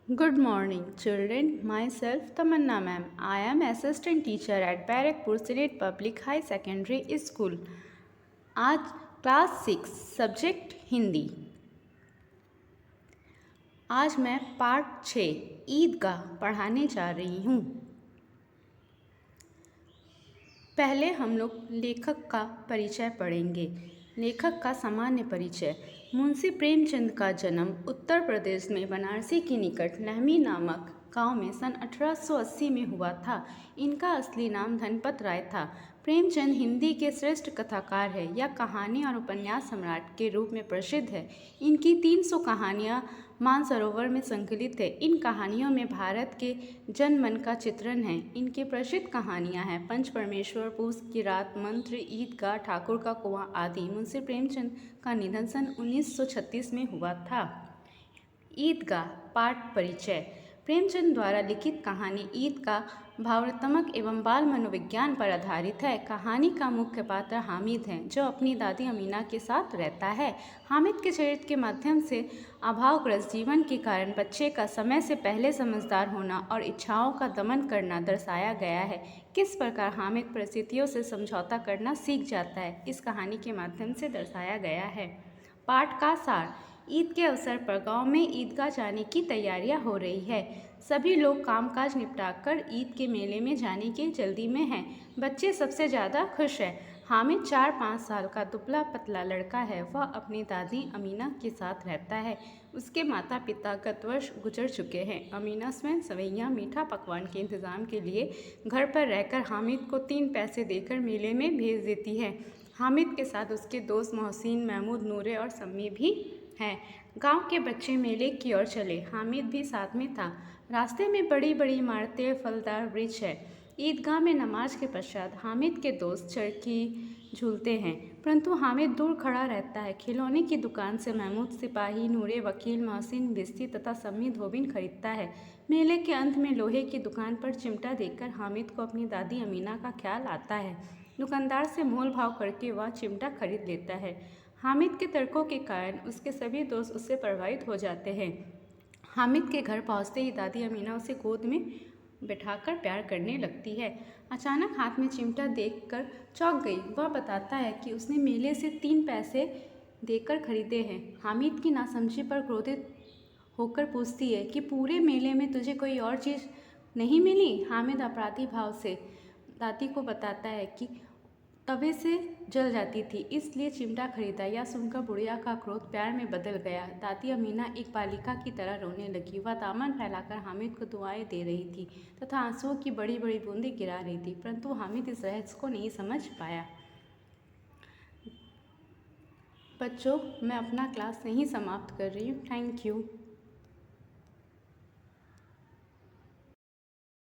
Good morning, children. Myself, Tamanna ma'am. I am assistant teacher at Barakpur Senate Public High Secondary School. आज class 6 subject Hindi. आज मैं part 6 ईदगाह पढ़ाने जा रही हूँ। पहले हम लोग लेखक का परिचय पढ़ेंगे। लेखक का सामान्य परिचय। मुंशी प्रेमचंद का जन्म उत्तर प्रदेश में बनारसी के निकट नहमी नामक गांव में सन 1880 में हुआ था। इनका असली नाम धनपत राय था। प्रेमचंद हिंदी के श्रेष्ठ कथाकार हैं। यह कहानी और उपन्यास सम्राट के रूप में प्रसिद्ध है। इनकी 300 कहानियाँ मानसरोवर में संकलित है। इन कहानियों में भारत के जनमन का चित्रण है। इनकी प्रसिद्ध कहानियाँ हैं पंच परमेश्वर, पूस की रात, मंत्र, ईदगाह, ठाकुर का कुआं आदि। मुंशी प्रेमचंद का निधन सन 1936 में हुआ था। ईदगाह पाठ परिचय। प्रेमचंद द्वारा लिखित कहानी ईदगाह भावात्मक एवं बाल मनोविज्ञान पर आधारित है। कहानी का मुख्य पात्र हामिद है, जो अपनी दादी अमीना के साथ रहता है। हामिद के चरित्र के माध्यम से अभावग्रस्त जीवन के कारण बच्चे का समय से पहले समझदार होना और इच्छाओं का दमन करना दर्शाया गया है। किस प्रकार हामिद परिस्थितियों से समझौता करना सीख जाता है, इस कहानी के माध्यम से दर्शाया गया है। पाठ का सार। ईद के अवसर पर गांव में ईदगाह जाने की तैयारियां हो रही है। सभी लोग कामकाज निपटाकर ईद के मेले में जाने की जल्दी में हैं। बच्चे सबसे ज़्यादा खुश हैं। हामिद 4-5 साल का दुबला पतला लड़का है। वह अपनी दादी अमीना के साथ रहता है। उसके माता पिता गत वर्ष गुजर चुके हैं। अमीना स्वयं सवैया मीठा पकवान के इंतज़ाम के लिए घर पर रहकर हामिद को 3 पैसे देकर मेले में भेज देती है। हामिद के साथ उसके दोस्त मोहसिन, महमूद, नूरे और सम्मी भी हैं। गांव के बच्चे मेले की ओर चले। हामिद भी साथ में था। रास्ते में बड़ी बड़ी इमारतें, फलदार वृक्ष है। ईदगाह में नमाज के पश्चात हामिद के दोस्त चरखी झूलते हैं, परंतु हामिद दूर खड़ा रहता है। खिलौने की दुकान से महमूद सिपाही, नूरे वकील, मोहसिन बिस्ती तथा सम्मी धोबिन खरीदता है। मेले के अंत में लोहे की दुकान पर चिमटा देखकर हामिद को अपनी दादी अमीना का ख्याल आता है। दुकानदार से मोल भाव करके वह चिमटा खरीद लेता है। हामिद के तर्कों के कारण उसके सभी दोस्त उससे प्रभावित हो जाते हैं। हामिद के घर पहुंचते ही दादी अमीना उसे गोद में बैठाकर प्यार करने लगती है। अचानक हाथ में चिमटा देखकर चौंक गई। वह बताता है कि उसने मेले से 3 पैसे देकर खरीदे हैं। हामिद की नासमझी पर क्रोधित होकर पूछती है कि पूरे मेले में तुझे कोई और चीज़ नहीं मिली। हामिद अपराधी भाव से दादी को बताता है कि तवे से जल जाती थी, इसलिए चिमटा खरीदा। यह सुनकर बुढ़िया का क्रोध प्यार में बदल गया। दादी अमीना एक बालिका की तरह रोने लगी। वह दामन फैलाकर हामिद को दुआएं दे रही थी तथा आंसुओं की बड़ी बड़ी बूंदें गिरा रही थी, परंतु हामिद इस रहस्य को नहीं समझ पाया। बच्चों, मैं अपना क्लास यहीं समाप्त कर रही हूँ। Thank you.